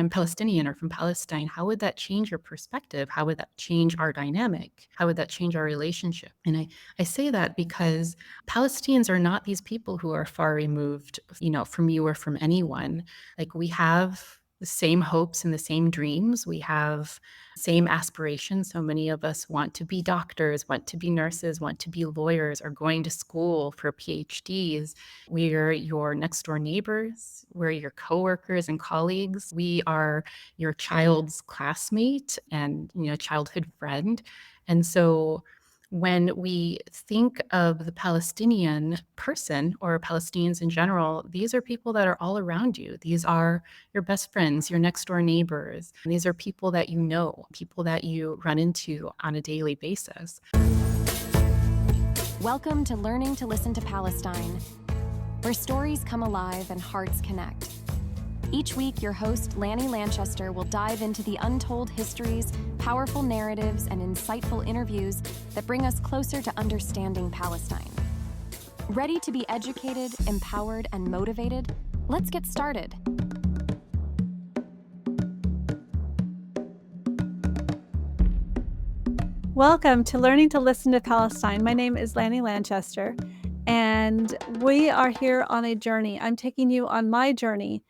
I'm Palestinian or from Palestine, how would that change your perspective? How would that change our dynamic? How would that change our relationship? And I say that because Palestinians are not these people who are far removed, from you or from anyone. Like, we have the same hopes and the same dreams. We have same aspirations. So many of us want to be doctors, want to be nurses, want to be lawyers, are going to school for PhDs. We're your next door neighbors. We're your coworkers and colleagues. We are your child's classmate and, childhood friend. And so when we think of the Palestinian person or Palestinians in general, these are people that are all around you. These are your best friends, your next door neighbors. These are people that you know, people that you run into on a daily basis. Welcome to Learning to Listen to Palestine, where stories come alive and hearts connect. Each week, your host, Lanny Lanchester, will dive into the untold histories, powerful narratives, and insightful interviews that bring us closer to understanding Palestine. Ready to be educated, empowered, and motivated? Let's get started. Welcome to Learning to Listen to Palestine. My name is Lanny Lanchester, and we are here on a journey. I'm taking you on my journey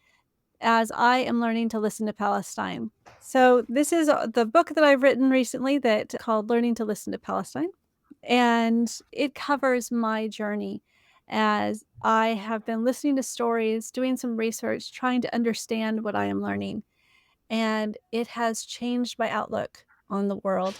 as I am learning to listen to Palestine. So this is the book that I've written recently that called Learning to Listen to Palestine, and it covers my journey as I have been listening to stories, doing some research, trying to understand what I am learning, and it has changed my outlook on the world.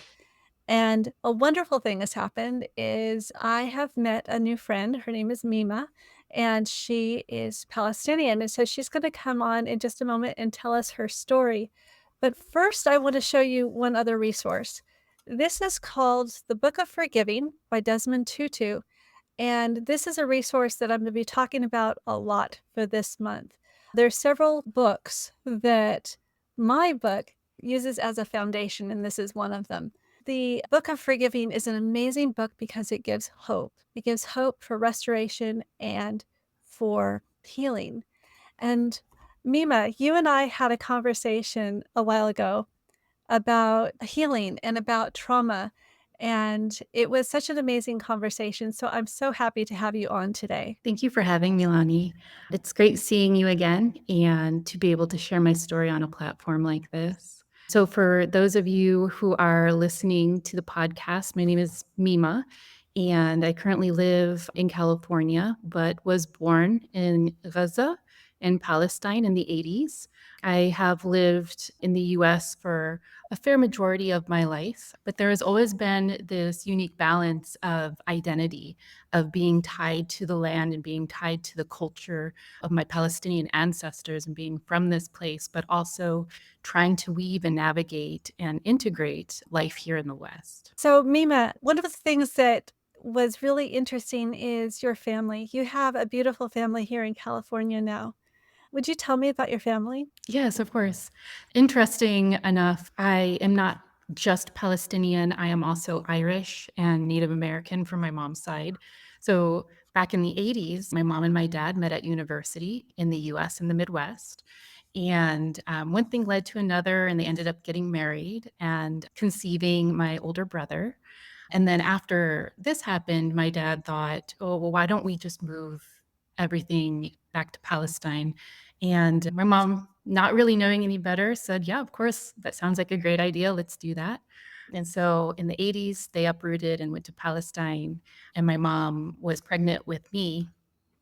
And a wonderful thing has happened is I have met a new friend. Her name is Mima, and she is Palestinian. And so she's going to come on in just a moment and tell us her story. But first, I want to show you one other resource. This is called The Book of Forgiving by Desmond Tutu. And this is a resource that I'm going to be talking about a lot for this month. There's several books that my book uses as a foundation, and this is one of them. The Book of Forgiving is an amazing book because it gives hope. It gives hope for restoration and for healing. And Mima, you and I had a conversation a while ago about healing and about trauma. And it was such an amazing conversation. So I'm so happy to have you on today. Thank you for having me, Lani. It's great seeing you again and to be able to share my story on a platform like this. So for those of you who are listening to the podcast, my name is Mima, and I currently live in California, but was born in Gaza in Palestine in the 80s. I have lived in the US for a fair majority of my life, but there has always been this unique balance of identity, of being tied to the land and being tied to the culture of my Palestinian ancestors and being from this place, but also trying to weave and navigate and integrate life here in the West. So, Mima, one of the things that was really interesting is your family. You have a beautiful family here in California now. Would you tell me about your family? Yes, of course. Interesting enough, I am not just Palestinian. I am also Irish and Native American from my mom's side. So back in the 80s, my mom and my dad met at university in the US in the Midwest. And one thing led to another, and they ended up getting married and conceiving my older brother. And then after this happened, my dad thought, oh, well, why don't we just move everything back to Palestine? And my mom, not really knowing any better, said, yeah, of course, that sounds like a great idea. Let's do that. And so in the 80s, they uprooted and went to Palestine. And my mom was pregnant with me.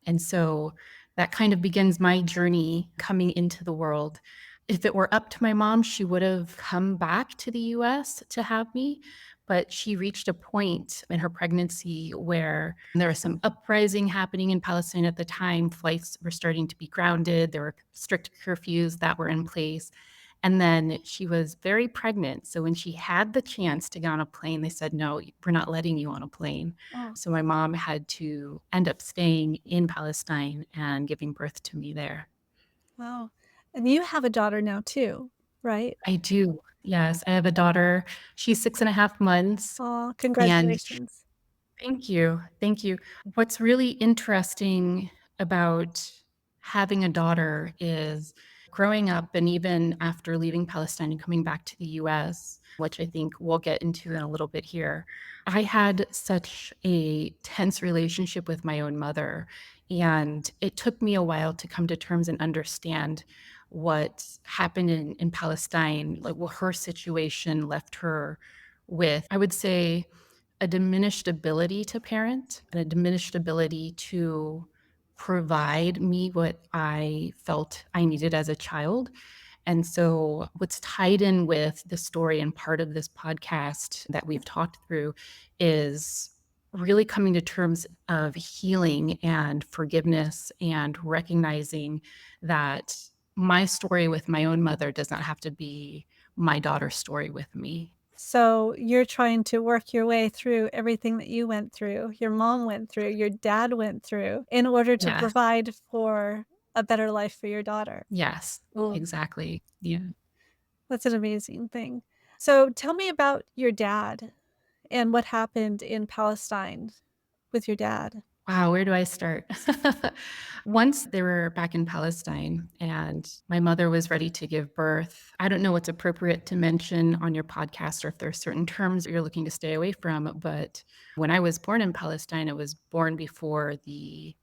And so that kind of begins my journey coming into the world. If it were up to my mom, she would have come back to the US to have me. But she reached a point in her pregnancy where there was some uprising happening in Palestine at the time. Flights were starting to be grounded. There were strict curfews that were in place. And then she was very pregnant. So when she had the chance to get on a plane, they said, no, we're not letting you on a plane. Oh, So my mom had to end up staying in Palestine and giving birth to me there. wow. And you have a daughter now too, right? I do. Yes, I have a daughter. She's 6.5 months. Oh, And congratulations. thank you. Thank you. What's really interesting about having a daughter is Growing up and even after leaving Palestine and coming back to the US, which I think we'll get into in a little bit here, I had such a tense relationship with my own mother. And it took me a while to come to terms and understand what happened in Palestine, like what her situation left her with, I would say, a diminished ability to parent and a diminished ability to provide me what I felt I needed as a child. And so, what's tied in with the story and part of this podcast that we've talked through is really coming to terms of healing and forgiveness and recognizing that my story with my own mother does not have to be my daughter's story with me. So you're trying to work your way through everything that you went through, your mom went through, your dad went through, in order to Yes. provide for a better life for your daughter. Yes, Oh, exactly. Yeah. that's an amazing thing. So tell me about your dad and what happened in Palestine with your dad. Wow, where do I start? Once they were back in Palestine and my mother was ready to give birth, I don't know what's appropriate to mention on your podcast or if there are certain terms that you're looking to stay away from, but when I was born in Palestine, I was born before the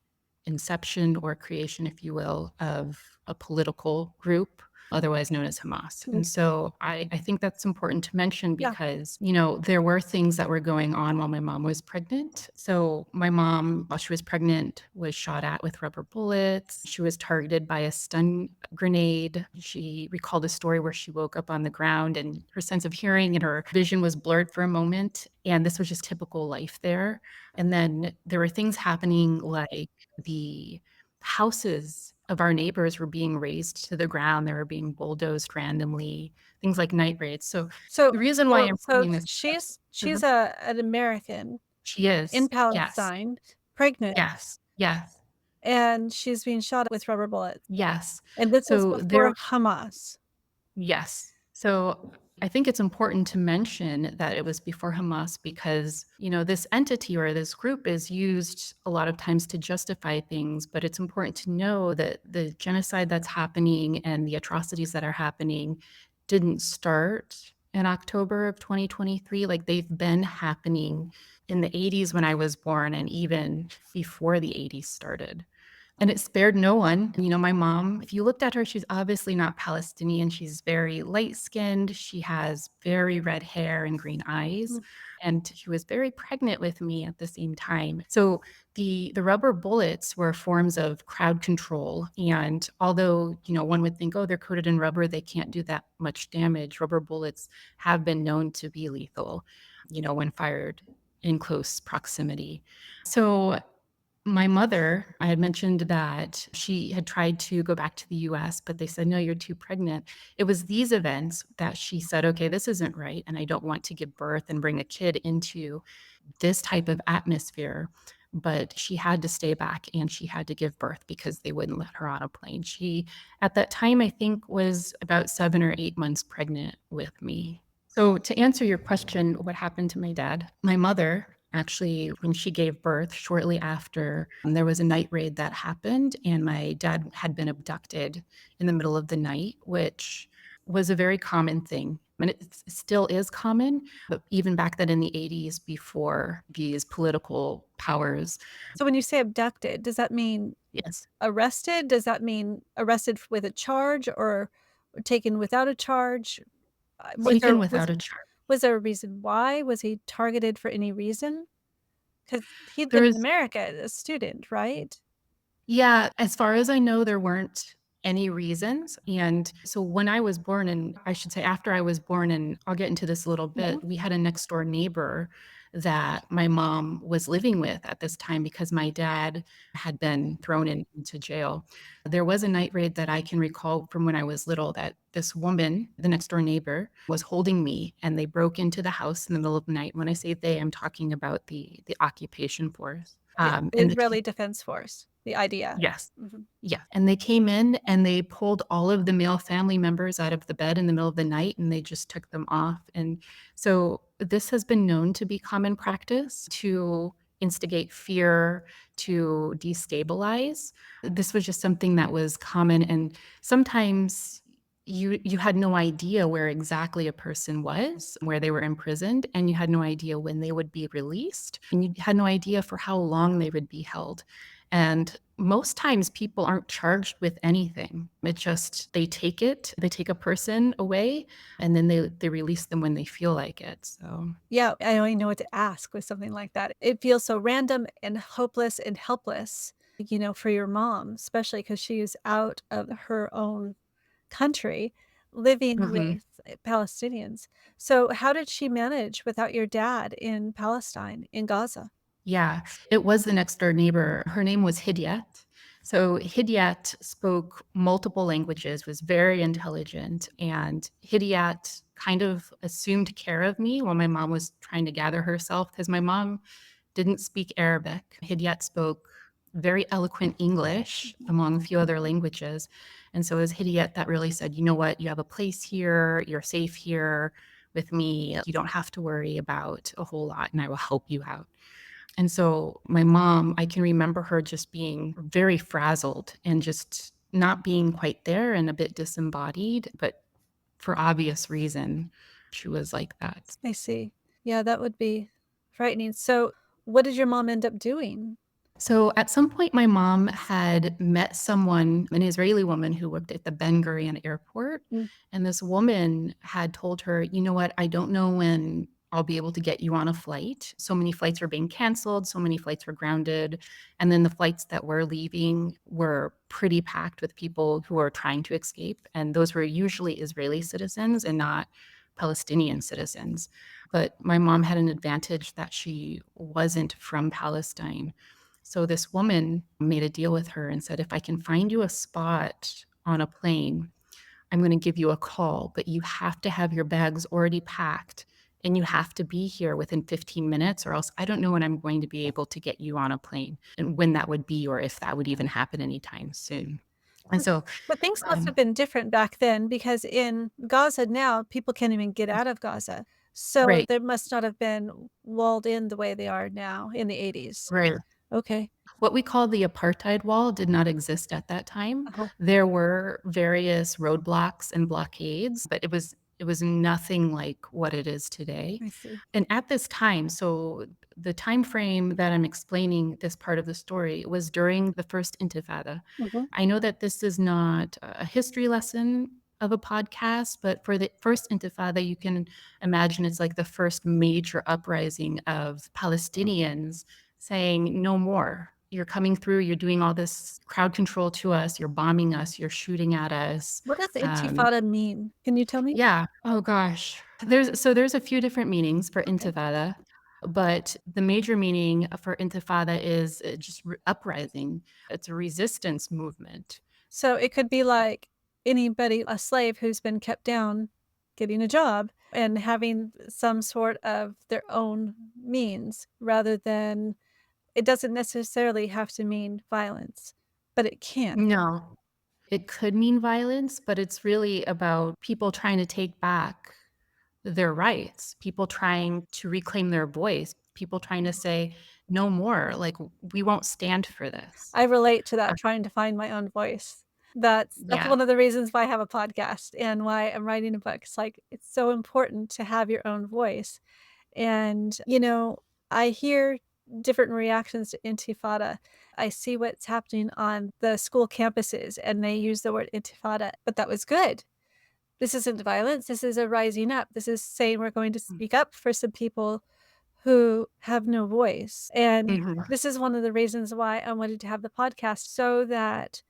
inception or creation, if you will, of a political group, otherwise known as Hamas. Mm, And so I think that's important to mention yeah. because, there were things that were going on while my mom was pregnant. So my mom, while she was pregnant, was shot at with rubber bullets. She was targeted by a stun grenade. She recalled a story where she woke up on the ground and her sense of hearing and her vision was blurred for a moment. And this was just typical life there. And then there were things happening like the houses of our neighbors were being razed to the ground. They were being bulldozed randomly, things like night raids. So So the reason why so I'm so bringing this up. she's Mhm. an American She in is. Yes. Palestine, pregnant, Yes. Yes. and she's being shot with rubber bullets, Yes. and this is So before there Hamas. Yes. So I think it's important to mention that it was before Hamas because, this entity or this group is used a lot of times to justify things, but it's important to know that the genocide that's happening and the atrocities that are happening didn't start in October of 2023. Like they've been happening in the 80s when I was born and even before the 80s started. And it spared no one. My mom, if you looked at her, she's obviously not Palestinian. She's very light skinned. She has very red hair and green eyes. Mm. And she was very pregnant with me at the same time. So the rubber bullets were forms of crowd control. And although, one would think, oh, they're coated in rubber, they can't do that much damage. Rubber bullets have been known to be lethal, when fired in close proximity. So my mother, I had mentioned that she had tried to go back to the US, but they said, no, you're too pregnant. It was these events that she said, okay, this isn't right. And I don't want to give birth and bring a kid into this type of atmosphere. But she had to stay back and she had to give birth because they wouldn't let her on a plane. She, at that time, I think was about 7 or 8 months pregnant with me. So, to answer your question, what happened to my dad? My mother, actually, when she gave birth, shortly after, there was a night raid that happened, and my dad had been abducted in the middle of the night, which was a very common thing. And it still is common, but even back then in the 80s, before these political powers. So when you say abducted, does that mean Yes. arrested? Does that mean arrested with a charge or taken without a charge? Was there Taken without a charge. was there a reason why? Was he targeted for any reason? Because 'Cause he'd been in There's America as a student, right? Yeah, as far as I know, there weren't any reasons. And so when I was born, and I should say after I was born, and I'll get into this a little Mhm. bit, we had a next door neighbor that my mom was living with at this time because my dad had been thrown into jail. There was a night raid that I can recall from when I was little that this woman, the next door neighbor, was holding me and they broke into the house in the middle of the night. When I say they, I'm talking about the occupation force. The And the Israeli Defense Force, the IDF. Yes. Mhm. Yeah, and they came in and they pulled all of the male family members out of the bed in the middle of the night, and they just took them off, and so this has been known to be common practice to instigate fear, to destabilize. This was just something that was common, and sometimes you had no idea where exactly a person was, where they were imprisoned, and you had no idea when they would be released, and you had no idea for how long they would be held. And most times people aren't charged with anything. It just they take a person away, and then they release them when they feel like it. So Yeah, I don't even know what to ask with something like that. It feels so random and hopeless and helpless, for your mom, especially because she is out of her own country living mhm. with Palestinians. So how did she manage without your dad in Palestine, in Gaza? Yeah, it was the next door neighbor. Her name was Hidyat. So Hidyat spoke multiple languages, was very intelligent, and Hidyat kind of assumed care of me while my mom was trying to gather herself because my mom didn't speak Arabic. Hidyat spoke very eloquent English among a few other languages. And so it was Hidyat that really said, you know what, you have a place here, you're safe here with me. You don't have to worry about a whole lot, and I will help you out. And so my mom, I can remember her just being very frazzled and just not being quite there and a bit disembodied, but for obvious reason, she was like that. I see. Yeah, that would be frightening. So what did your mom end up doing? So at some point, my mom had met someone, an Israeli woman who worked at the Ben Gurion airport. Mm. And this woman had told her, you know what, I don't know when I'll be able to get you on a flight. So many flights were being canceled, so many flights were grounded. And then the flights that were leaving were pretty packed with people who were trying to escape. And those were usually Israeli citizens and not Palestinian citizens. But my mom had an advantage that she wasn't from Palestine. So this woman made a deal with her and said, if I can find you a spot on a plane, I'm going to give you a call, but you have to have your bags already packed and you have to be here within 15 minutes, or else I don't know when I'm going to be able to get you on a plane and when that would be, or if that would even happen anytime soon. And But so, but things must have um, been different back then because in Gaza now, people can't even get out of Gaza. So right, there must not have been walled in the way they are now in the 80s. right. Okay. What we call the apartheid wall did not exist at that time. Uh-huh. There were various roadblocks and blockades, but it was nothing like what it is today. I see. And at this time, so the time frame that I'm explaining this part of the story was during the first Intifada. Mhm. I know that this is not a history lesson of a podcast, but for the first Intifada, you can imagine it's like the first major uprising of Palestinians saying, no more. You're coming through, you're doing all this crowd control to us, you're bombing us, you're shooting at us. What does Um, intifada mean? Can you tell me? yeah. Oh gosh. There's a few different meanings for Okay. intifada, but the major meaning for intifada is just uprising. It's a resistance movement. So it could be like anybody, a slave who's been kept down, getting a job and having some sort of their own means rather than it doesn't necessarily have to mean violence, but it can. No, it could mean violence, but it's really about people trying to take back their rights, people trying to reclaim their voice, people trying to say, no more, like, we won't stand for this. I relate to Uh, that, trying to find my own voice. That's yeah. one of the reasons why I have a podcast and why I'm writing a book. It's like, it's so important to have your own voice. And, I hear different reactions to intifada. I see what's happening on the school campuses, and they use the word intifada, but that was good. This isn't violence, this is a rising up. This is saying we're going to speak up for some people who have no voice, and Mhm. this is one of the reasons why I wanted to have the podcast so that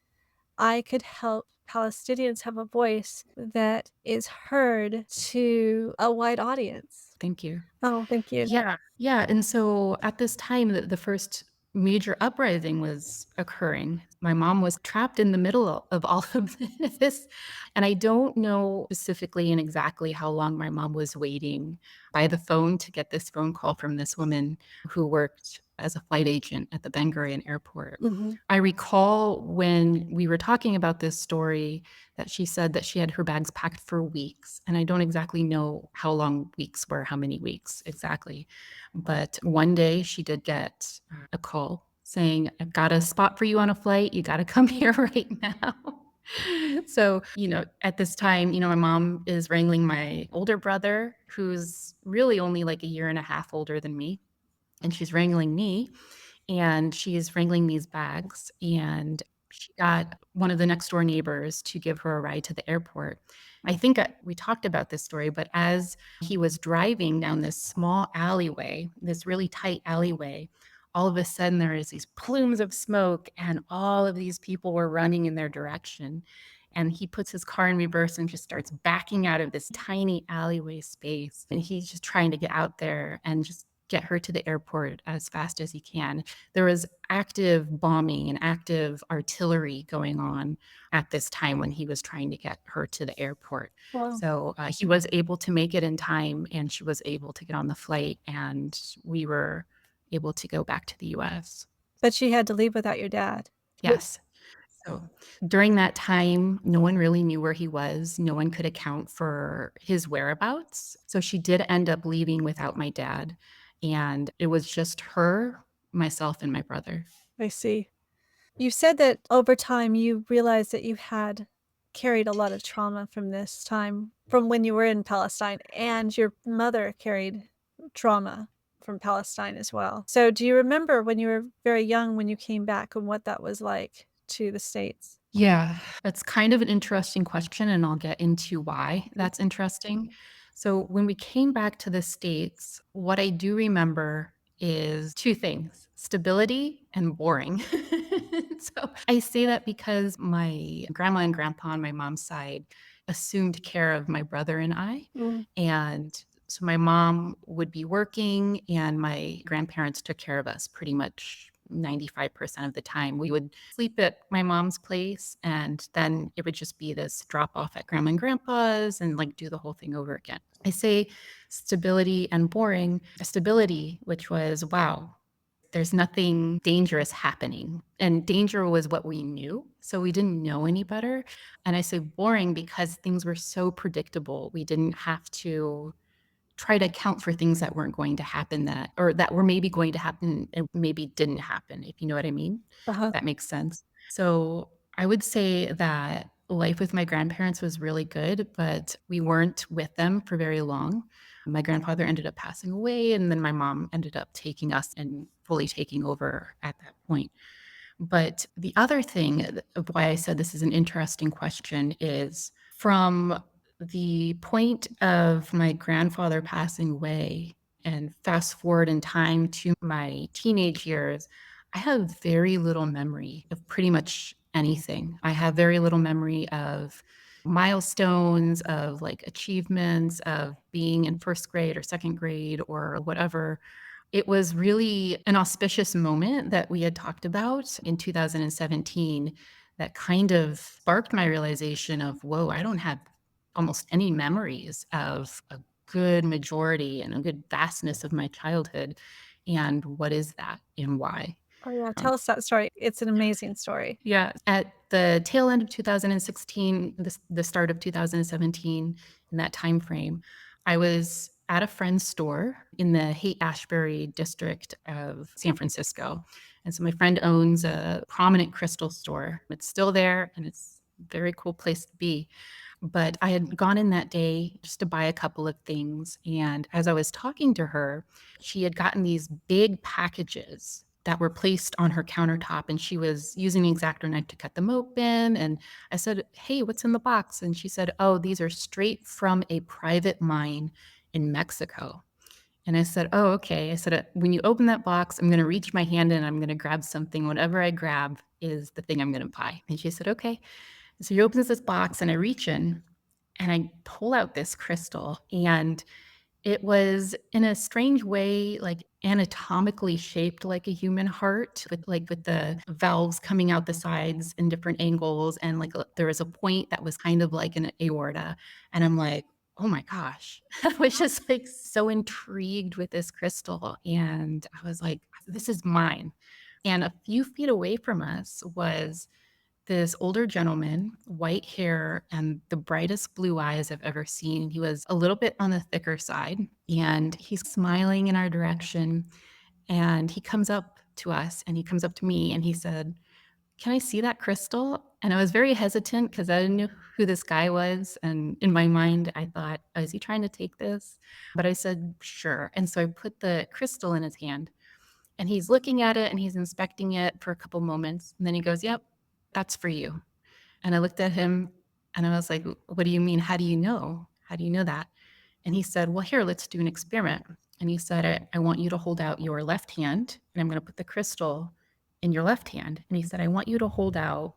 I could help Palestinians have a voice that is heard to a wide audience. Thank you. Oh, thank you. Yeah, yeah, and so at this time, the first major uprising was occurring. My mom was trapped in the middle of all of this, and I don't know specifically and exactly how long my mom was waiting by the phone to get this phone call from this woman who worked as a flight agent at the Ben Gurion Airport. Mhm. I recall when we were talking about this story that she said that she had her bags packed for weeks. And I don't exactly know how long weeks were, how many weeks exactly. But one day she did get a call saying, I've got a spot for you on a flight. You got to come here right now. So, at this time, my mom is wrangling my older brother, who's really only like a year and a half older than me. And she's wrangling me and she's wrangling these bags. And she got one of the next door neighbors to give her a ride to the airport. I think we talked about this story, but as he was driving down this small alleyway, this really tight alleyway, all of a sudden there is these plumes of smoke and all of these people were running in their direction. And he puts his car in reverse and just starts backing out of this tiny alleyway space. And he's just trying to get out there and just get her to the airport as fast as he can. There was active bombing and active artillery going on at this time when he was trying to get her to the airport. Wow. So he was able to make it in time and she was able to get on the flight and we were able to go back to the US. But she had to leave without your dad. Yes. So during that time, no one really knew where he was. No one could account for his whereabouts. So she did end up leaving without my dad. And it was just her, myself, and my brother. I see. You said that over time you realized that you had carried a lot of trauma from this time, from when you were in Palestine, and your mother carried trauma from Palestine as well. So do you remember when you were very young when you came back and what that was like to the States? Yeah, that's kind of an interesting question, and I'll get into why that's interesting. So, when we came back to the States, what I do remember is two things: stability and boring. So, I say that because my grandma and grandpa on my mom's side assumed care of my brother and I. Mm. And so, my mom would be working, and my grandparents took care of us pretty much 95% of the time. We would sleep at my mom's place, and then it would just be this drop off at grandma and grandpa's and like do the whole thing over again. I say stability and boring. Stability, which was, wow, there's nothing dangerous happening. And danger was what we knew. So we didn't know any better. And I say boring because things were so predictable. We didn't have to try to account for things that weren't going to happen or that were maybe going to happen and maybe didn't happen, if you know what I mean. Uh-huh. That makes sense. So I would say that life with my grandparents was really good, but we weren't with them for very long. My grandfather ended up passing away, and then my mom ended up taking us and fully taking over at that point. But the other thing of why I said this is an interesting question is from the point of my grandfather passing away and fast forward in time to my teenage years, I have very little memory of pretty much anything. I have very little memory of milestones, of like achievements, of being in first grade or second grade or whatever. It was really an auspicious moment that we had talked about in 2017 that kind of sparked my realization of, whoa, I don't have almost any memories of a good majority and a good vastness of my childhood. And what is that and why? Oh, yeah, Um, tell us that story. It's an amazing story. yeah, at the tail end of 2016, the start of 2017, in that time frame, I was at a friend's store in the Haight-Ashbury district of San Francisco. And so my friend owns a prominent crystal store. It's still there, and it's a very cool place to be. But I had gone in that day just to buy a couple of things. And as I was talking to her, she had gotten these big packages that were placed on her countertop, and she was using an X-Acto knife to cut them open. And I said, "Hey, what's in the box?" And she said, "Oh, these are straight from a private mine in Mexico." And I said, "Oh, okay." I said, "When you open that box, I'm going to reach my hand in, I'm going to grab something. Whatever I grab is the thing I'm going to buy." And she said, "Okay." So he opens this box and I reach in and I pull out this crystal, and it was in a strange way, like anatomically shaped like a human heart, with the valves coming out the sides in different angles, and like there was a point that was kind of like an aorta. And I'm like, oh my gosh. I was just like so intrigued with this crystal. And I was like, this is mine. And a few feet away from us was this older gentleman, white hair and the brightest blue eyes I've ever seen. He was a little bit on the thicker side and he's smiling in our direction. And he comes up to us and he comes up to me and he said, "Can I see that crystal?" And I was very hesitant because I didn't know who this guy was, and in my mind, I thought, "Oh, is he trying to take this?" But I said, "Sure." And so I put the crystal in his hand, and he's looking at it, and he's inspecting it for a couple moments, and then he goes, "Yep, that's for you." And I looked at him, and I was like, "What do you mean? How do you know? How do you know that?" And he said, "Well, here, let's do an experiment." And he said, I want you to hold out your left hand, and I'm going to put the crystal in your left hand. And he said, I want you to hold out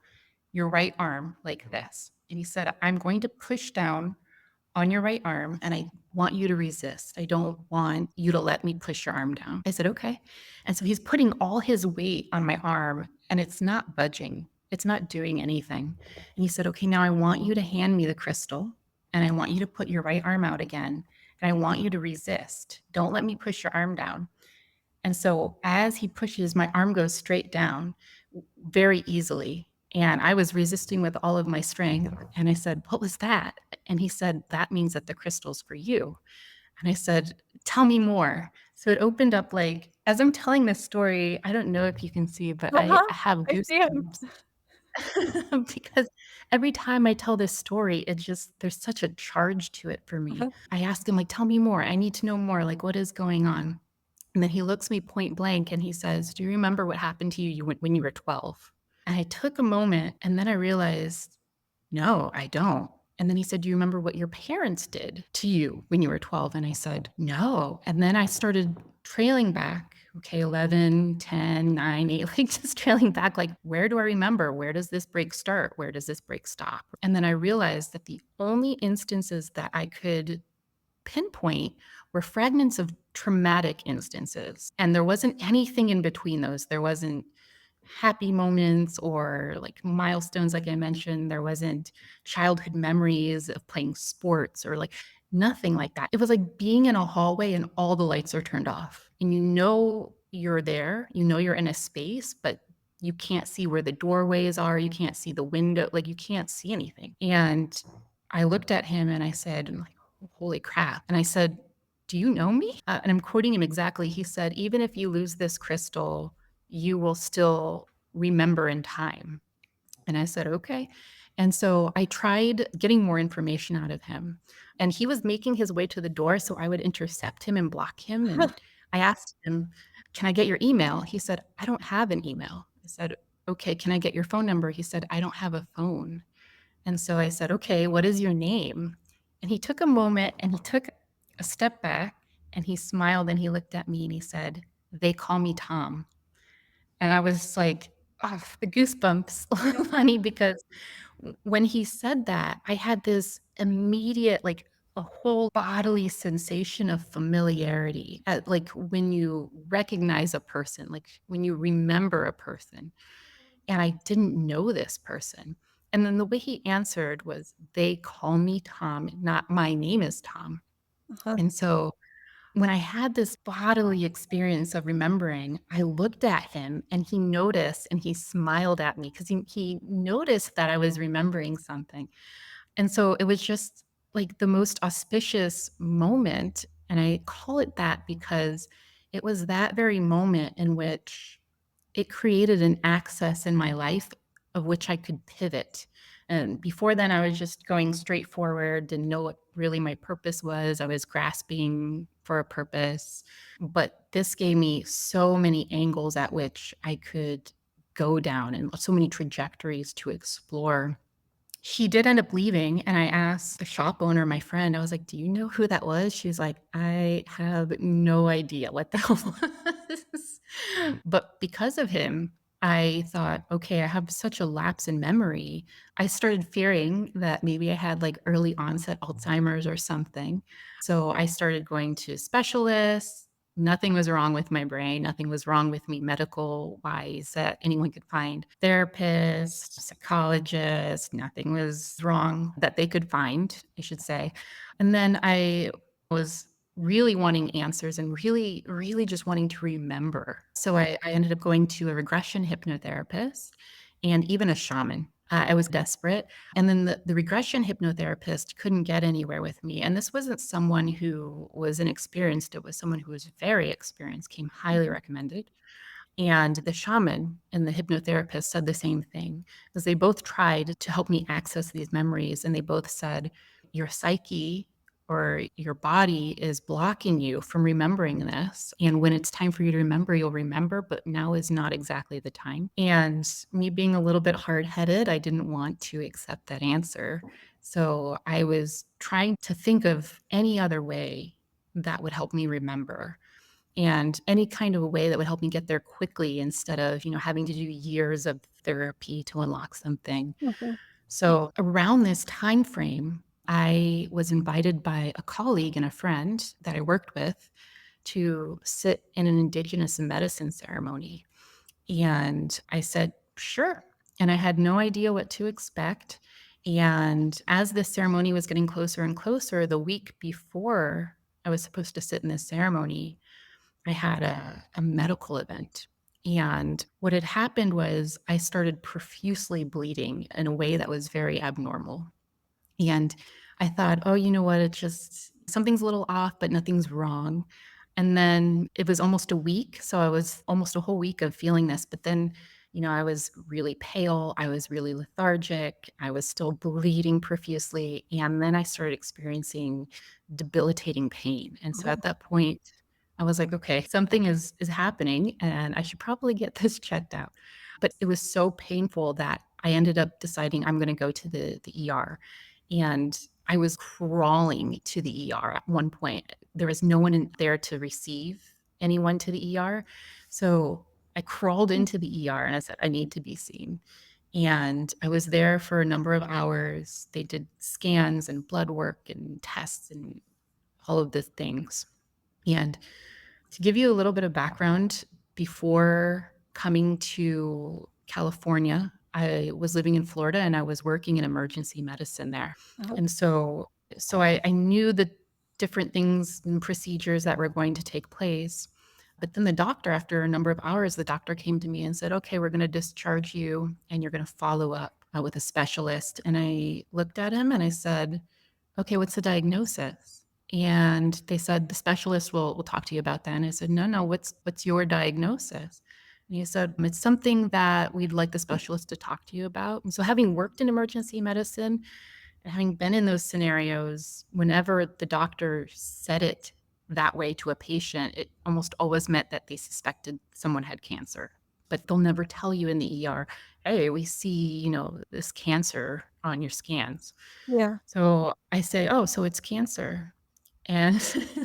your right arm like this. And he said, I'm going to push down on your right arm and I want you to resist. I don't want you to let me push your arm down. I said, okay. And so he's putting all his weight on my arm and it's not budging. It's not doing anything. And he said, okay, now I want you to hand me the crystal and I want you to put your right arm out again. And I want you to resist. Don't let me push your arm down. And so as he pushes, my arm goes straight down very easily. And I was resisting with all of my strength. And I said, what was that? And he said, that means that the crystal's for you. And I said, tell me more. So it opened up like, as I'm telling this story, I don't know if you can see, but I Uh-huh. have I see him. goosebumps because every time I tell this story, it just, there's such a charge to it for me. Uh-huh. I ask him, like, tell me more. I need to know more. Like, what is going on? And then he looks me point blank and he says, do you remember what happened to you when you were 12? And I took a moment and then I realized, no, I don't. And then he said, do you remember what your parents did to you when you were 12? And I said, no. And then I started trailing back. Okay, 11, 10, 9, 8, like just trailing back, like, where do I remember? Where does this break start? Where does this break stop? And then I realized that the only instances that I could pinpoint were fragments of traumatic instances. And there wasn't anything in between those. There wasn't happy moments or like milestones, like I mentioned. There wasn't childhood memories of playing sports or like nothing like that. It was like being in a hallway and all the lights are turned off. And you know you're there, you know you're in a space, but you can't see where the doorways are. You can't see the window, like you can't see anything. And I looked at him and I said, like, holy crap. And I said, do you know me? And I'm quoting him exactly. He said, even if you lose this crystal, you will still remember in time. And I said, okay. And so I tried getting more information out of him. And he was making his way to the door. So I would intercept him and block him. And I asked him, can I get your email? He said, I don't have an email. I said, okay, can I get your phone number? He said, I don't have a phone. And so I said, okay, what is your name? And he took a moment and he took a step back and he smiled and he looked at me and he said, they call me Tom. And I was like, oh, the goosebumps, funny, because when he said that, I had this immediate, like a whole bodily sensation of familiarity. Like when you recognize a person, like when you remember a person and I didn't know this person. And then the way he answered was, they call me Tom, not my name is Tom. Uh-huh. And so when I had this bodily experience of remembering, I looked at him and he noticed and he smiled at me because he noticed that I was remembering something. And so it was just like the most auspicious moment. And I call it that because it was that very moment in which it created an access in my life of which I could pivot. And before then, I was just going straight forward, didn't know what really my purpose was. I was grasping for a purpose. But this gave me so many angles at which I could go down and so many trajectories to explore. He did end up leaving, and I asked the shop owner, my friend, I was like, "Do you know who that was?" She's like, "I have no idea what that was." But because of him, I thought, "Okay, I have such a lapse in memory." I started fearing that maybe I had, like, early onset Alzheimer's or something. So I started going to specialists, Nothing was wrong with my brain. Nothing was wrong with me medical wise that anyone could find. Therapist, psychologist, nothing was wrong that they could find, I should say. And then I was really wanting answers and really, really just wanting to remember. So I ended up going to a regression hypnotherapist and even a shaman. I was desperate. And then the regression hypnotherapist couldn't get anywhere with me. And this wasn't someone who was inexperienced, it was someone who was very experienced, came highly Mhm. recommended. And the shaman and the hypnotherapist said the same thing, because they both tried to help me access these memories. And they both said, your psyche or your body is blocking you from remembering this. And when it's time for you to remember, you'll remember, but now is not exactly the time. And me being a little bit hard headed, I didn't want to accept that answer. So I was trying to think of any other way that would help me remember and any kind of a way that would help me get there quickly instead of, having to do years of therapy to unlock something. Mhm. So around this time frame, I was invited by a colleague and a friend that I worked with to sit in an indigenous medicine ceremony. And I said, sure. And I had no idea what to expect. And as this ceremony was getting closer and closer, the week before I was supposed to sit in this ceremony, I had a medical event. And what had happened was I started profusely bleeding in a way that was very abnormal. And I thought, oh, you know what? It's just something's a little off, but nothing's wrong. And then it was almost a week. So I was almost a whole week of feeling this. But then, I was really pale. I was really lethargic. I was still bleeding profusely. And then I started experiencing debilitating pain. And so Oh, at that point, I was like, okay, something is happening and I should probably get this checked out. But it was so painful that I ended up deciding I'm going to go to the ER. And I was crawling to the ER at one point. There was no one in there to receive anyone to the ER. So I crawled mm, into the ER and I said, I need to be seen. And I was there for a number of hours. They did scans and blood work and tests and all of the things. And to give you a little bit of background, before coming to California, I was living in Florida and I was working in emergency medicine there. oh, And so I knew the different things and procedures that were going to take place. But then the doctor, after a number of hours, the doctor came to me and said, okay, we're going to discharge you and you're going to follow up with a specialist. And I looked at him and I said, okay, what's the diagnosis? And they said, the specialist will talk to you about that. And I said, no, no, what's your diagnosis? And he said, it's something that we'd like the specialist to talk to you about. And so having worked in emergency medicine and having been in those scenarios, whenever the doctor said it that way to a patient, it almost always meant that they suspected someone had cancer. But they'll never tell you in the ER, hey, we see, this cancer on your scans. yeah. So I say, "Oh, so it's cancer." And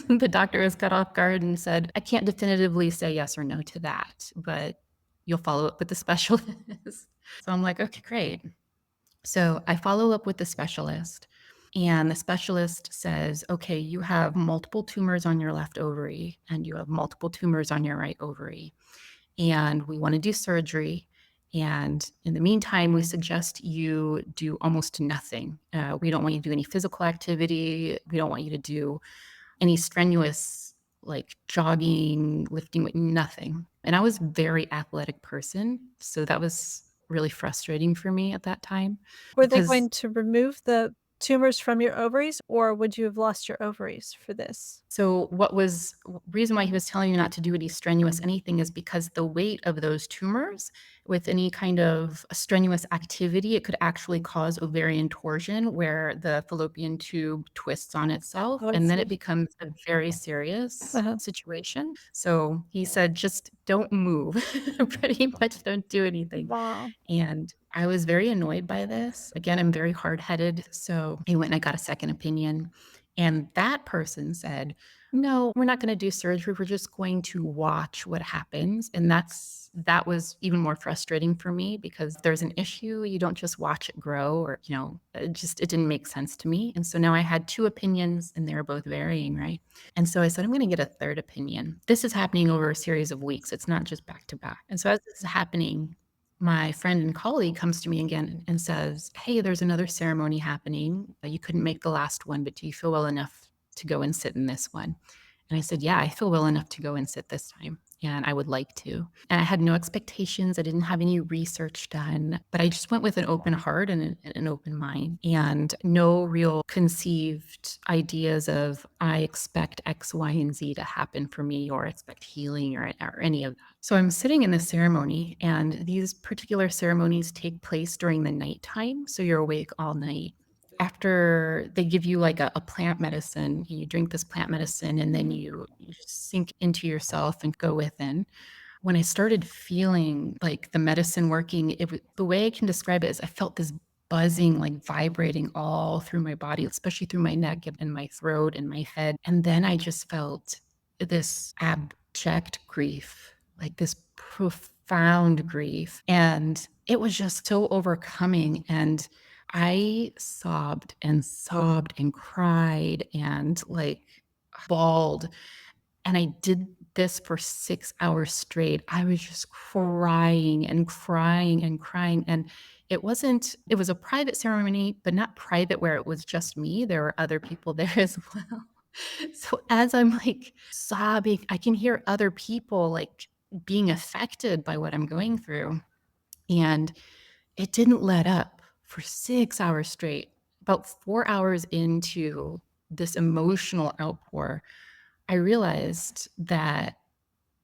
the doctor was caught off guard and said, "I can't definitively say yes or no to that, but you'll follow up with the specialist." So I'm like, "Okay, great." So I follow up with the specialist, and the specialist says, "Okay, you have multiple tumors on your left ovary, and you have multiple tumors on your right ovary and we want to do surgery. And in the meantime, we suggest you do almost nothing. We don't want you to do any physical activity. We don't want you to do any strenuous, like jogging, lifting, nothing. And I was a very athletic person. So that was really frustrating for me at that time Were they because going to remove the tumors from your ovaries, or would you have lost your ovaries for this? so what was reason why he was telling you not to do any strenuous anything is because the weight of those tumors with any kind of strenuous activity, it could actually cause ovarian torsion where the fallopian tube twists on itself, Oh, I and then it see. becomes a very serious Uh-huh. situation. So he said, just don't move. Pretty much don't do anything. Wow. And I was very annoyed by this. Again, I'm very hard-headed, so I went and I got a second opinion, And that person said, "No, we're not gonna do surgery. We're just going to watch what happens." And that was even more frustrating for me because there's an issue, you don't just watch it grow or, it didn't make sense to me. And so now I had 2 opinions and they were both varying, right? And so I said, "I'm gonna get a 3rd opinion." This is happening over a series of weeks. It's not just back to back. And so as this is happening, my friend and colleague comes to me again and says, "Hey, there's another ceremony happening. You couldn't make the last one, but do you feel well enough to go and sit in this one?" And I said, "Yeah, I feel well enough to go and sit this time, and I would like to." And I had no expectations. I didn't have any research done, but I just went with an open heart and an open mind and no real conceived ideas of I expect X, Y, and Z to happen for me or expect healing or any of that. So I'm sitting in this ceremony, and these particular ceremonies take place during the nighttime. So you're awake all night. After they give you like a plant medicine, you drink this plant medicine and then you sink into yourself and go within. When I started feeling like the medicine working, the way I can describe it is I felt this buzzing, like vibrating all through my body, especially through my neck and my throat and my head. And then I just felt this abject grief, like this profound grief. And it was just so overcoming. And I sobbed and cried and like bawled, and I did this for 6 hours straight. I was just crying and crying and crying, and it was a private ceremony, but not private where it was just me, there were other people there as well. So as I'm, like, sobbing, I can hear other people, like, being affected by what I'm going through, and it didn't let up for 6 hours straight. About 4 hours into this emotional outpour, I realized that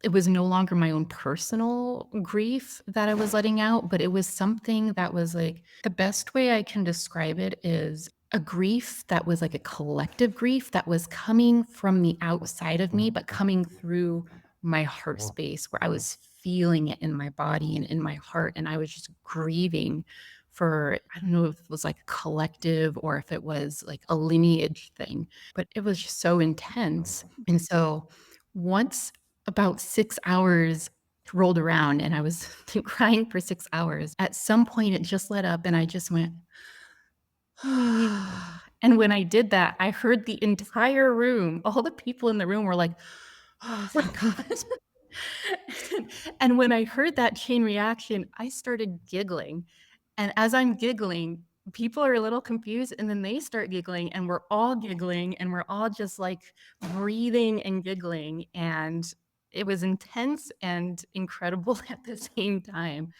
it was no longer my own personal grief that I was letting out, but it was something that was like the best way I can describe it is a grief that was like a collective grief that was coming from the outside of me, but coming through my heart space where I was feeling it in my body and in my heart. And I was just grieving for, I don't know if it was like a collective or if it was like a lineage thing, but it was just so intense. And so once about 6 hours rolled around and I was crying for 6 hours, at some point it just let up and I just went, and when I did that, I heard the entire room, all the people in the room were like, "Oh, thank God." And when I heard that chain reaction, I started giggling. And as I'm giggling, people are a little confused and then they start giggling and we're all giggling and we're all just like breathing and giggling. And it was intense and incredible at the same time.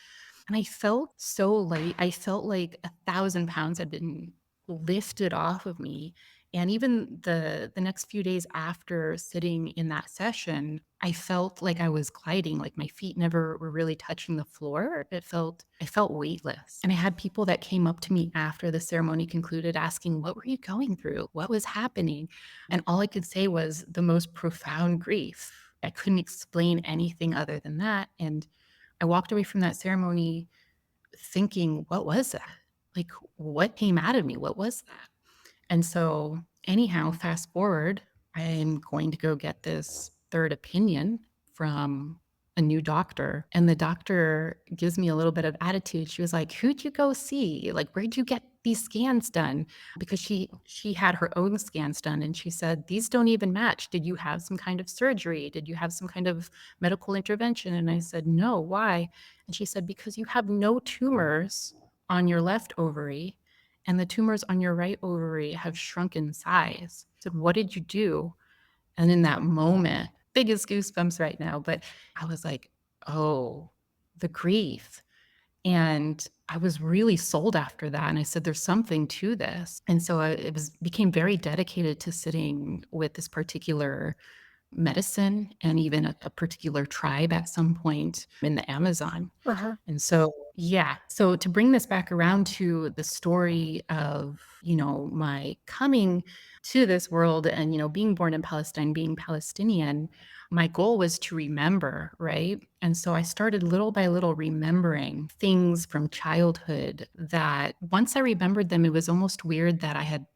And I felt so light. I felt like 1,000 pounds had been lifted off of me. And even the next few days after sitting in that session, I felt like I was gliding, like my feet never were really touching the floor. I felt weightless. And I had people that came up to me after the ceremony concluded asking, "What were you going through? What was happening?" And all I could say was the most profound grief. I couldn't explain anything other than that. And I walked away from that ceremony thinking, "What was that? Like, what came out of me? What was that?" And so, anyhow, fast forward, I'm going to go get this 3rd opinion from a new doctor, and the doctor gives me a little bit of attitude. She was like, "Who'd you go see? Like, where'd you get these scans done?" Because she had her own scans done, and she said, "These don't even match. Did you have some kind of surgery? Did you have some kind of medical intervention?" And I said, "No, why?" And she said, "Because you have no tumors on your left ovary and the tumors on your right ovary have shrunk in size." I said, "What did you do?" And in that moment, biggest goosebumps right now, but I was like, "Oh, the grief." And I was really sold after that. And I said, "There's something to this." And so became very dedicated to sitting with this particular medicine and even a particular tribe at some point in the Amazon. Uh-huh. And so, yeah, so to bring this back around to the story of, my coming to this world and, being born in Palestine, being Palestinian, my goal was to remember, right? And so I started little by little remembering things from childhood that once I remembered them, it was almost weird that I had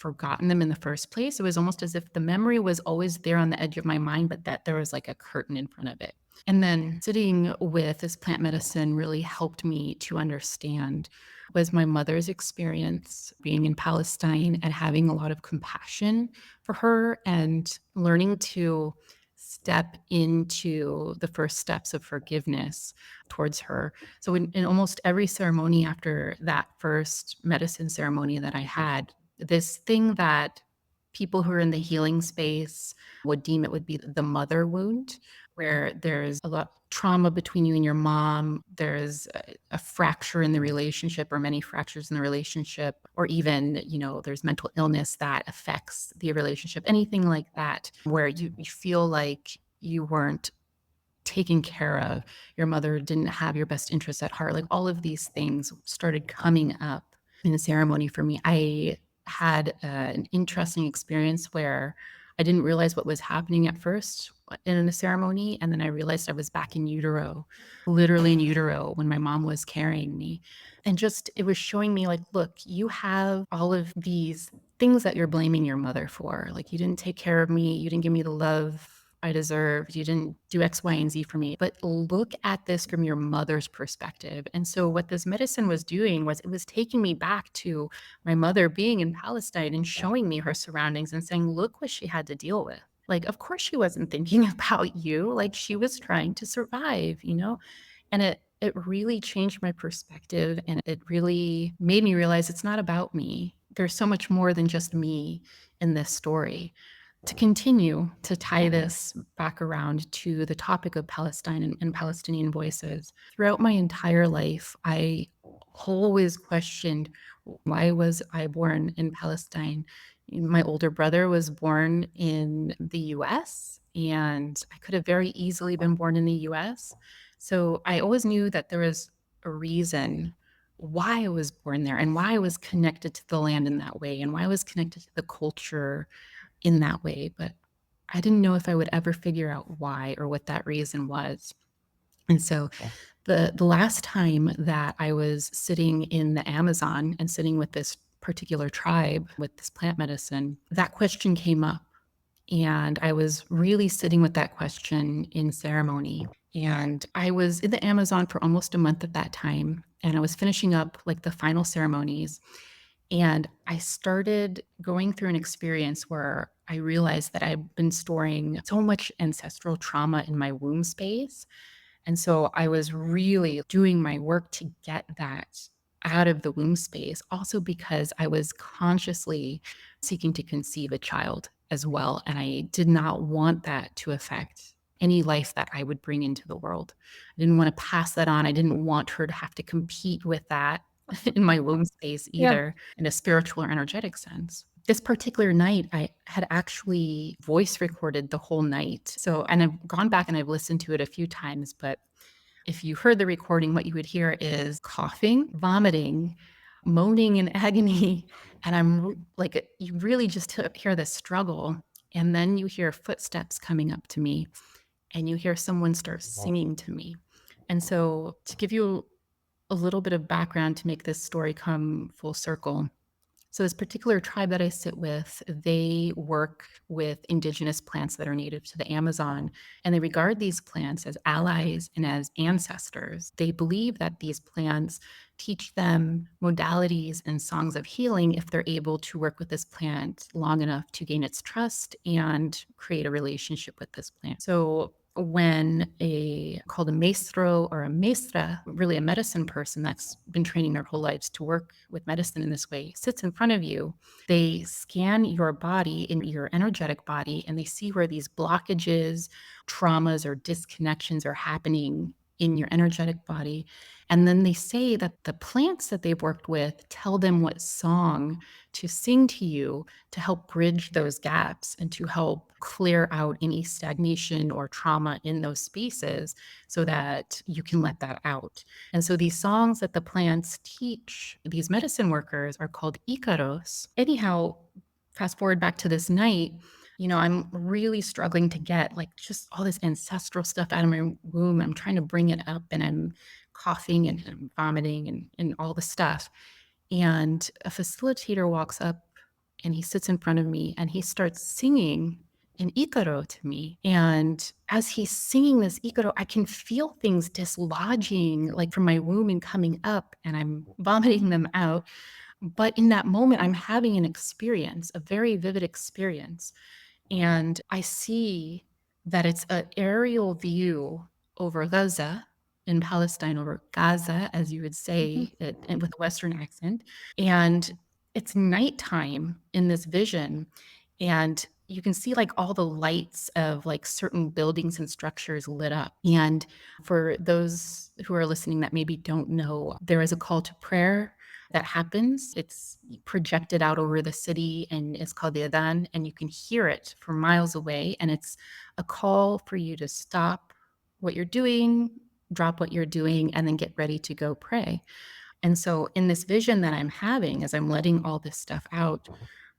forgotten them in the first place. It was almost as if the memory was always there on the edge of my mind, but that there was like a curtain in front of it. And then sitting with this plant medicine really helped me to understand was my mother's experience being in Palestine and having a lot of compassion for her and learning to step into the first steps of forgiveness towards her. So in almost every ceremony after that first medicine ceremony that I had, this thing that people who are in the healing space would deem it would be the mother wound, where there's a lot trauma between you and your mom. There's a fracture in the relationship or many fractures in the relationship, or even, there's mental illness that affects the relationship, anything like that, where you feel like you weren't taken care of, your mother didn't have your best interests at heart. Like all of these things started coming up in the ceremony for me. I had an interesting experience where I didn't realize what was happening at first in the ceremony. And then I realized I was back in utero, literally in utero when my mom was carrying me. And just, it was showing me like, look, you have all of these things that you're blaming your mother for. Like, you didn't take care of me. You didn't give me the love I deserved. You didn't do X, Y, and Z for me. But look at this from your mother's perspective. And so what this medicine was doing was it was taking me back to my mother being in Palestine and showing me her surroundings and saying, look what she had to deal with. Like, of course she wasn't thinking about you. Like, she was trying to survive. And it really changed my perspective, and it really made me realize it's not about me. There's so much more than just me in this story. To continue to tie this back around to the topic of Palestine and Palestinian voices, throughout my entire life, I always questioned, why was I born in Palestine? My older brother was born in the US, and I could have very easily been born in the US. So I always knew that there was a reason why I was born there and why I was connected to the land in that way and why I was connected to the culture in that way. But I didn't know if I would ever figure out why or what that reason was. And so the last time that I was sitting in the Amazon and sitting with this particular tribe with this plant medicine, that question came up. And I was really sitting with that question in ceremony. And I was in the Amazon for almost a month at that time. And I was finishing up like the final ceremonies. And I started going through an experience where I realized that I've been storing so much ancestral trauma in my womb space. And so I was really doing my work to get that out of the womb space, also because I was consciously seeking to conceive a child as well. And I did not want that to affect any life that I would bring into the world. I didn't want to pass that on. I didn't want her to have to compete with that in my womb space Yeah. either, in a spiritual or energetic sense. This particular night, I had actually voice recorded the whole night. So, and I've gone back and I've listened to it a few times, but if you heard the recording, what you would hear is coughing, vomiting, moaning in agony. And like, you really just hear the struggle. And then you hear footsteps coming up to me, and you hear someone start singing to me. And so, to give you a little bit of background to make this story come full circle. So this particular tribe that I sit with, they work with indigenous plants that are native to the Amazon, and they regard these plants as allies and as ancestors. They believe that these plants teach them modalities and songs of healing if they're able to work with this plant long enough to gain its trust and create a relationship with this plant. So when called a maestro or a maestra, really a medicine person that's been training their whole lives to work with medicine in this way, sits in front of you, they scan your body, in your energetic body, and they see where these blockages, traumas, or disconnections are happening in your energetic body. And then they say that the plants that they've worked with tell them what song to sing to you to help bridge those gaps and to help clear out any stagnation or trauma in those spaces so that you can let that out. And so these songs that the plants teach these medicine workers are called Icaros. Anyhow, fast forward back to this night, I'm really struggling to get like just all this ancestral stuff out of my womb. I'm trying to bring it up, and I'm coughing and vomiting and all the stuff. And a facilitator walks up and he sits in front of me and he starts singing an Ikaro to me. And as he's singing this Ikaro, I can feel things dislodging like from my womb and coming up, and I'm vomiting them out. But in that moment, I'm having an experience, a very vivid experience. And I see that it's an aerial view over Gaza in Palestine, over Gaza, as you would Mhm. say it and with a Western accent. And it's nighttime in this vision. And you can see like all the lights of like certain buildings and structures lit up. And for those who are listening that maybe don't know, there is a call to prayer that happens. It's projected out over the city and it's called the Adhan, and you can hear it from miles away. And it's a call for you to stop what you're doing, drop what you're doing, and then get ready to go pray. And so, in this vision that I'm having, as I'm letting all this stuff out,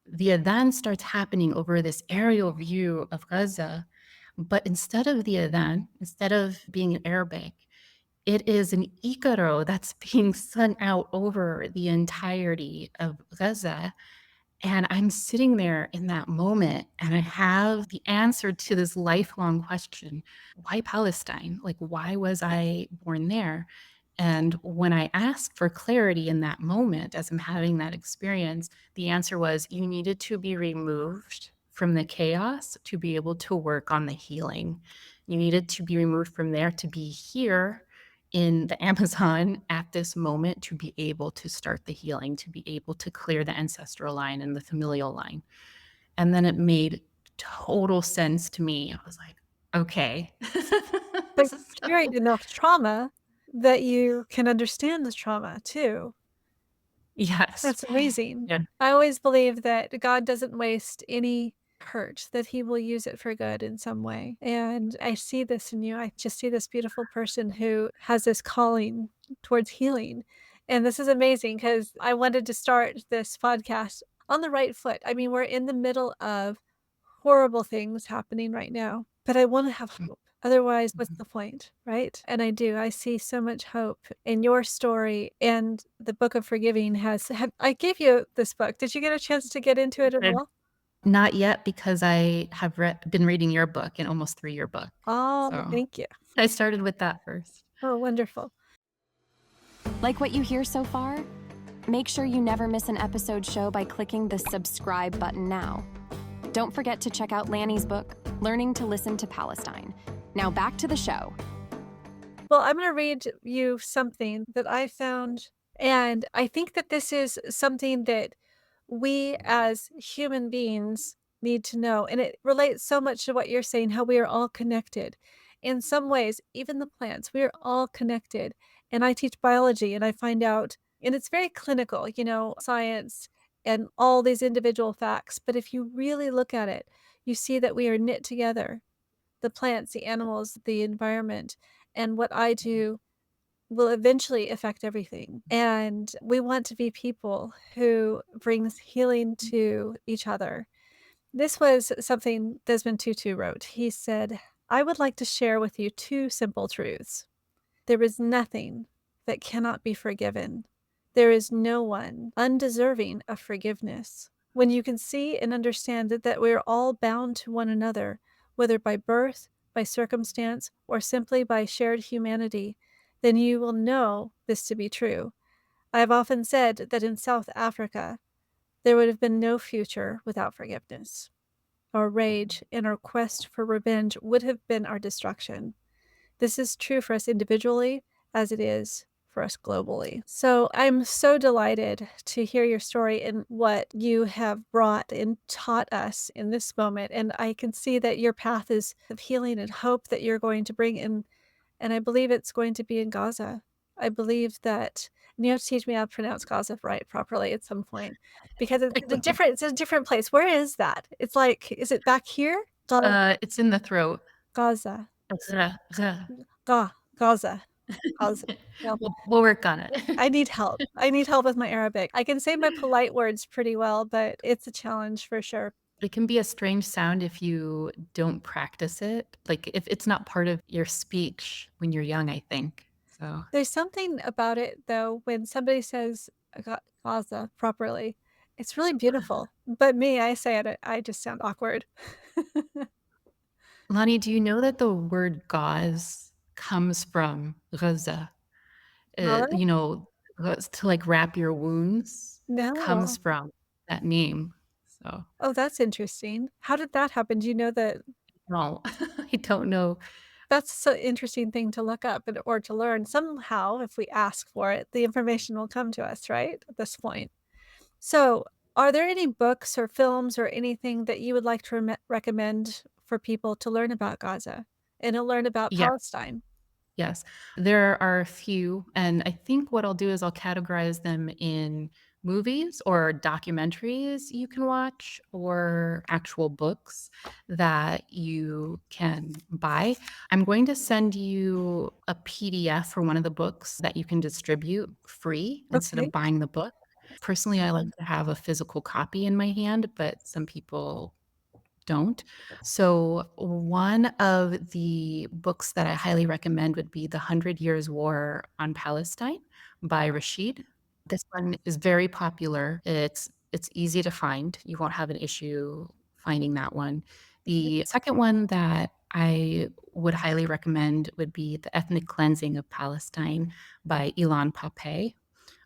the Adhan starts happening over this aerial view of Gaza. But instead of the Adhan, instead of being in Arabic, it is an Icaro that's being sent out over the entirety of Gaza, and I'm sitting there in that moment, and I have the answer to this lifelong question: why Palestine? Like, why was I born there? And when I asked for clarity in that moment, as I'm having that experience, the answer was you needed to be removed from the chaos to be able to work on the healing. You needed to be removed from there to be here in the Amazon at this moment to be able to start the healing, to be able to clear the ancestral line and the familial line. And then it made total sense to me. I was like, okay. But This is you carried enough trauma that you can understand the trauma too. yes. That's amazing. Yeah. I always believe that God doesn't waste any hurt, that he will use it for good in some way. And I see this in you. I just see this beautiful person who has this calling towards healing. And this is amazing because I wanted to start this podcast on the right foot. I mean, we're in the middle of horrible things happening right now, but I wanna have hope. Otherwise, what's Mhm. the point, right? And I do. I see so much hope in your story, and the book of forgiving has have I gave you this book. Did you get a chance to get into it at And all? not yet because I have been reading your book, an almost 3-year book. Oh, So thank you. I started with that first. Oh, wonderful. Like what you hear so far? Make sure you never miss an episode show by clicking the subscribe button now. Don't forget to check out Lanny's book, Learning to Listen to Palestine. Now back to the show. Well, I'm gonna read you something that I found, and I think that this is something that we as human beings need to know, and it relates so much to what you're saying, how we are all connected. In some ways, even the plants, we are all connected. And I teach biology, and I find out, and it's very clinical, science and all these individual facts. But if you really look at it, you see that we are knit together, the plants, the animals, the environment, and what I do will eventually affect everything. And we want to be people who brings healing to each other. This was something Desmond Tutu wrote. He said, I would like to share with you two simple truths. There is nothing that cannot be forgiven. There is no one undeserving of forgiveness. When you can see and understand that we're all bound to one another, whether by birth, by circumstance, or simply by shared humanity, then you will know this to be true. I have often said that in South Africa, there would have been no future without forgiveness. Our rage and our quest for revenge would have been our destruction. This is true for us individually as it is for us globally. So I'm so delighted to hear your story and what you have brought and taught us in this moment. And I can see that your path is of healing and hope that you're going to bring in. And I believe it's going to be in Gaza. I believe that, and you have to teach me how to pronounce Gaza right properly at some point because it's a different place. Where is that? It's like, is it back here? It's in the throat. Gaza. We'll Gaza. Gaza. Well, we'll work on it. I need help. I need help with my Arabic. I can say my polite words pretty well, but it's a challenge for sure. It can be a strange sound if you don't practice it, like, if it's not part of your speech when you're young, I think, so There's something about it, though, when somebody says Gaza properly, It's really beautiful, but me, I say it, I just sound awkward. Lonnie, do you know that the word gauze comes from Gaza? Really? You know, to, like, wrap your wounds comes No. from that name. So, Oh, that's interesting. How did that happen? Do you know that no, I don't know. that's so interesting thing to look up and or to learn. Somehow, if we ask for it, the information will come to us, right? At this point. So, are there any books or films or anything that you would like to recommend for people to learn about Gaza and to learn about Yeah. Palestine? Yes, there are a few, and I think what I'll do is I'll categorize them in movies or documentaries you can watch or actual books that you can buy. I'm going to send you a PDF for one of the books that you can distribute free instead Okay. of buying the book. Personally, I like to have a physical copy in my hand, but some people don't. So, one of the books that I highly recommend would be The 100 Years' War on Palestine by Rashid. This one is very popular. It's easy to find. You won't have an issue finding that one. The second one that I would highly recommend would be The Ethnic Cleansing of Palestine by Ilan Pappé.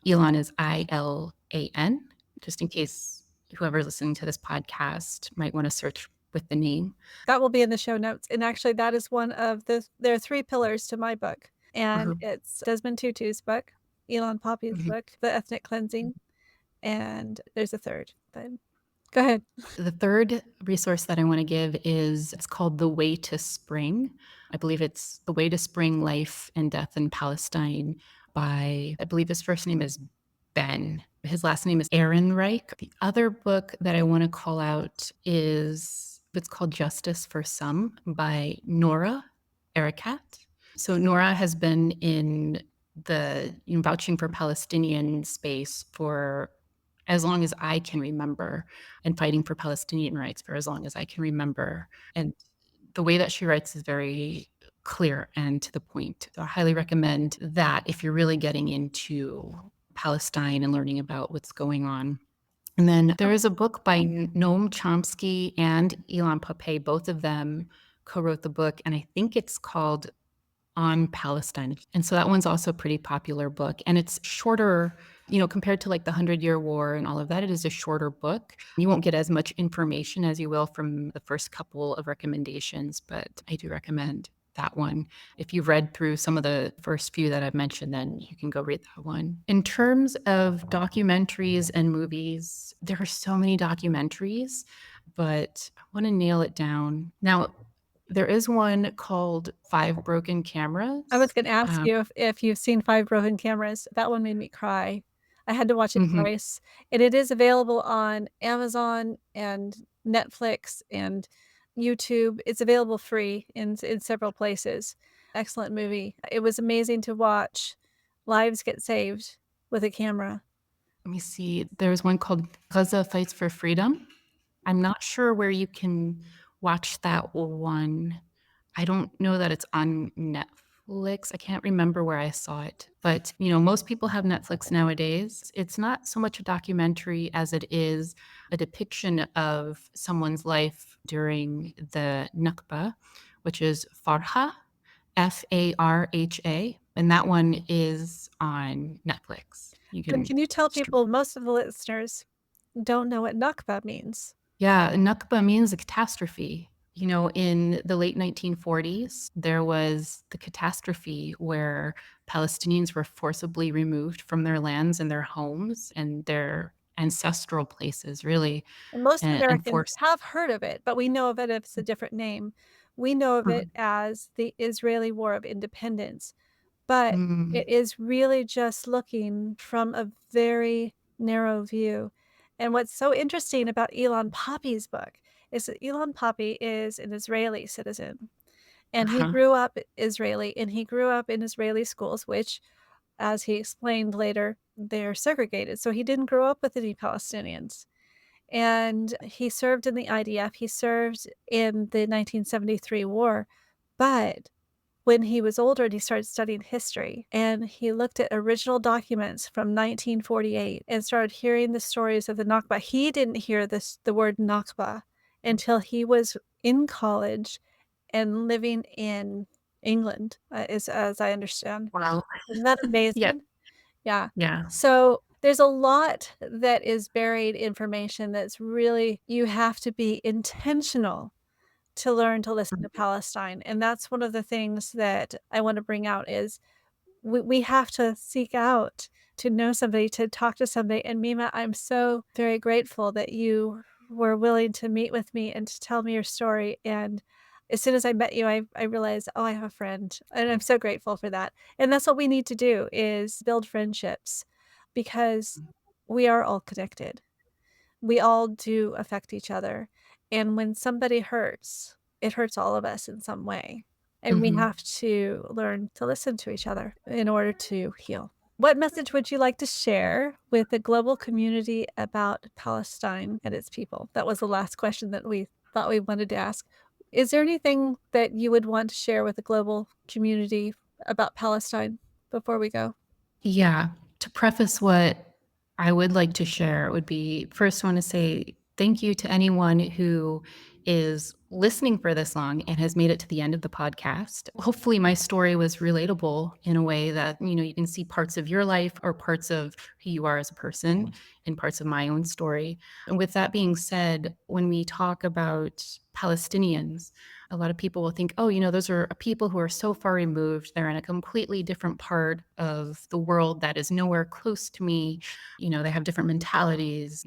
Elon is Ilan, just in case whoever's listening to this podcast might wanna search with the name. That will be in the show notes, and actually, that is one of the there are 3 pillars to my book, and Mhm, it's Desmond Tutu's book, Elon Poppy's mhm. book, The Ethnic Cleansing, and there's a 3rd, but go ahead. The third resource that I wanna give is it's called The Way to Spring. I believe it's The Way to Spring: Life and Death in Palestine by I believe his first name is Ben. His last name is Ehrenreich. The other book that I wanna call out is it's called Justice for Some by Nora Erekat. So Nora has been in the vouching for Palestinian space for as long as I can remember and fighting for Palestinian rights for as long as I can remember. And the way that she writes is very clear and to the point. So I highly recommend that if you're really getting into Palestine and learning about what's going on. And then there is a book by Noam Chomsky and Elon Pape. Both of them co-wrote the book, and I think it's called On Palestine. And so that one's also a pretty popular book, and it's shorter, compared to like the 100-Year War and all of that, it is a shorter book. You won't get as much information as you will from the first couple of recommendations, but I do recommend that one. If you've read through some of the first few that I've mentioned, then you can go read that one. In terms of documentaries and movies, there are so many documentaries, but I want to nail it down. Now, there is one called Five Broken I was Cameras. gonna ask you if you've seen 5 Broken Cameras. That one made me cry. I had to watch it Mhm. twice, and it is available on Amazon and Netflix and YouTube. It's available free in several places. Excellent movie. It was amazing to watch lives get saved with a camera. Let me see. There's one called Gaza Fights for Freedom. I'm not sure where you can watch that one. I don't know that it's on Netflix. I can't remember where I saw it. But, most people have Netflix nowadays. It's not so much a documentary as it is a depiction of someone's life during the Nakba, which is Farha, Farha, and that one is on Netflix. You And can can you tell stream. people most of the listeners don't know what Nakba means? Yeah, Nakba means a catastrophe. In the late 1940s, there was the catastrophe where Palestinians were forcibly removed from their lands and their homes and their ancestral places, really, And most and Americans forced. have heard of it, but we know of it as a different name. We know of it Mhm. as the Israeli War of Independence, but Mm, it is really just looking from a very narrow view. And what's so interesting about Elon Poppy's book is that Elon Poppy is an Israeli citizen, and he uh-huh. grew up Israeli, and he grew up in Israeli schools, which, as he explained later, they're segregated. So he didn't grow up with any Palestinians. And he served in the IDF, he served in the 1973 war, but when he was older and he started studying history, and he looked at original documents from 1948 and started hearing the stories of the Nakba. He didn't hear the word Nakba until he was in college and living in England, as I understand. Wow. Isn't that Yeah. amazing? Yeah. Yeah. So, there's a lot that is buried information that's really you have to be intentional to learn to listen to Palestine, and that's one of the things that I wanna bring out is we have to seek out to know somebody, to talk to somebody, and Mima, I'm so very grateful that you were willing to meet with me and to tell me your story, and as soon as I met you, I realized, "Oh, I have a friend," and I'm so grateful for that, and that's what we need to do is build friendships because we are all connected. We all do affect each other, and when somebody hurts, it hurts all of us in some way, and we Mhm. have to learn to listen to each other in order to heal. What message would you like to share with the global community about Palestine and its people? That was the last question that we thought we wanted to ask. Is there anything that you would want to share with the global community about Palestine before we go? Yeah. To preface what I would like to share would be first, I want to say thank you to anyone who is listening for this long and has made it to the end of the podcast. Hopefully, my story was relatable in a way that, you can see parts of your life or parts of who you are as a person and parts of my own story. And with that being said, when we talk about Palestinians, a lot of people will think, oh, those are people who are so far removed. They're in a completely different part of the world that is nowhere close to me. They have different mentalities,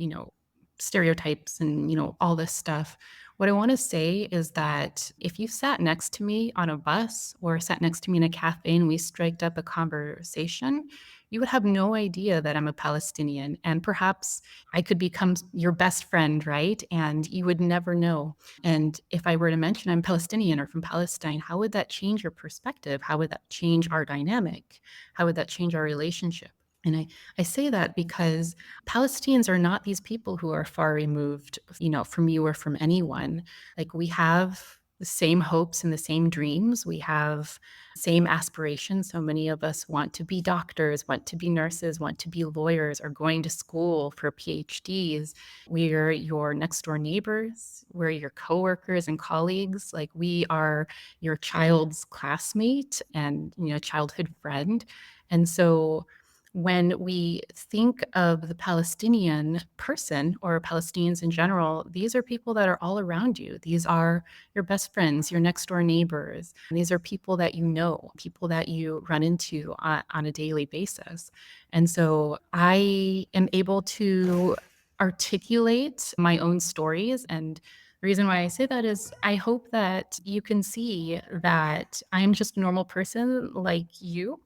stereotypes, and, all this stuff. What I want to say is that if you sat next to me on a bus or sat next to me in a cafe and we striked up a conversation, you would have no idea that I'm a Palestinian. And perhaps I could become your best friend, right? And you would never know. And if I were to mention I'm Palestinian or from Palestine, how would that change your perspective? How would that change our dynamic? How would that change our relationship? And I say that because Palestinians are not these people who are far removed, from you or from anyone. Like we have the same hopes and the same dreams. We have same aspirations. So many of us want to be doctors, want to be nurses, want to be lawyers, are going to school for PhDs. We're your next door neighbors. We're your coworkers and colleagues. Like we are your child's classmate and, childhood friend. And so when we think of the Palestinian person or Palestinians in general, these are people that are all around you. These are your best friends, your next door neighbors. These are people that you know, people that you run into on a daily basis. And so I am able to articulate my own stories. And the reason why I say that is I hope that you can see that I'm just a normal person like you,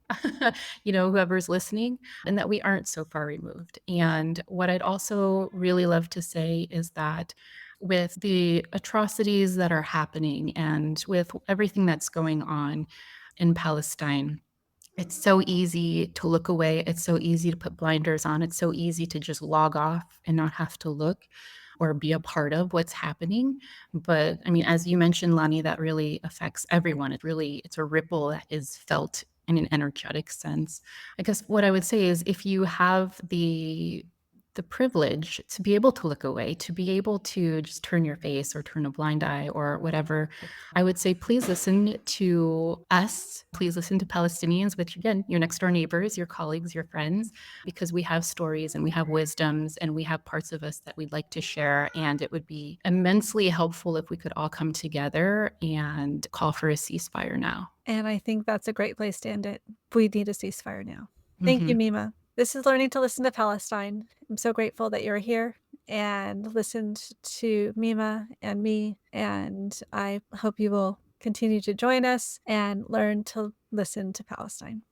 whoever's listening, and that we aren't so far removed. And what I'd also really love to say is that with the atrocities that are happening and with everything that's going on in Palestine, it's so easy to look away. It's so easy to put blinders on. It's so easy to just log off and not have to look or be a part of what's happening. But I mean, as you mentioned, Lani, that really affects everyone. It's a ripple that is felt in an energetic sense. I guess what I would say is if you have the privilege to be able to look away, to be able to just turn your face or turn a blind eye or whatever, I would say please listen to us. Please listen to Palestinians, which again, your next door neighbors, your colleagues, your friends, because we have stories and we have wisdoms and we have parts of us that we'd like to share. And it would be immensely helpful if we could all come together and call for a ceasefire now. And I think that's a great place to end it. We need a ceasefire now. Thank you, Mhm. Mima. This is Learning to Listen to Palestine. I'm so grateful that you're here and listened to Mima and me, and I hope you will continue to join us and learn to listen to Palestine.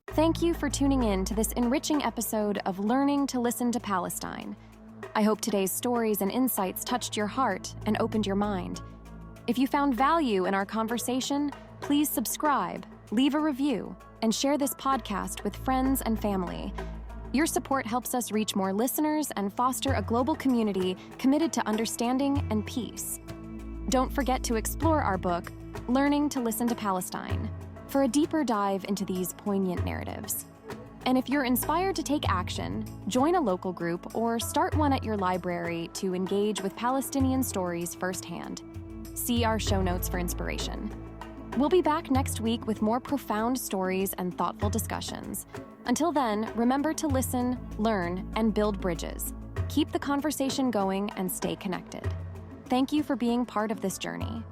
Thank you for tuning in to this enriching episode of Learning to Listen to Palestine. I hope today's stories and insights touched your heart and opened your mind. If you found value in our conversation, please subscribe, leave a review, and share this podcast with friends and family. Your support helps us reach more listeners and foster a global community committed to understanding and peace. Don't forget to explore our book, Learning to Listen to Palestine. for a deeper dive into these poignant narratives. And if you're inspired to take action, join a local group or start one at your library to engage with Palestinian stories firsthand. See our show notes for inspiration. We'll be back next week with more profound stories and thoughtful discussions. Until then, remember to listen, learn, and build bridges. Keep the conversation going and stay connected. Thank you for being part of this journey.